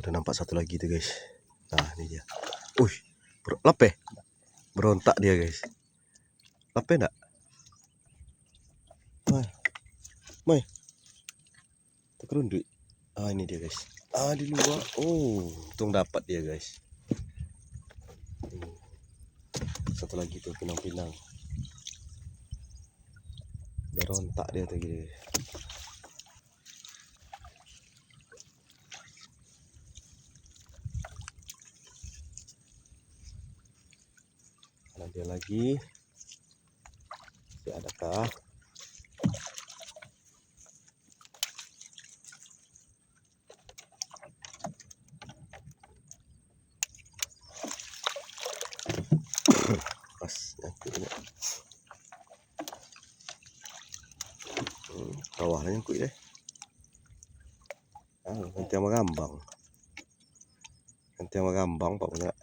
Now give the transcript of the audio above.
Ada nampak satu lagi tu guys. Nah, ini dia. Lape. Berontak dia guys. Lape enggak? Mai. Terkerunduk. Ini dia guys. Di luar. Untung dapat dia guys. Satu lagi tu pinang-pinang. Berontak dia tadi. Ada lagi. Adakah? Pas nyangkut ini. Kawahnya nyangkut deh. Nanti sama gambang. Pak punya.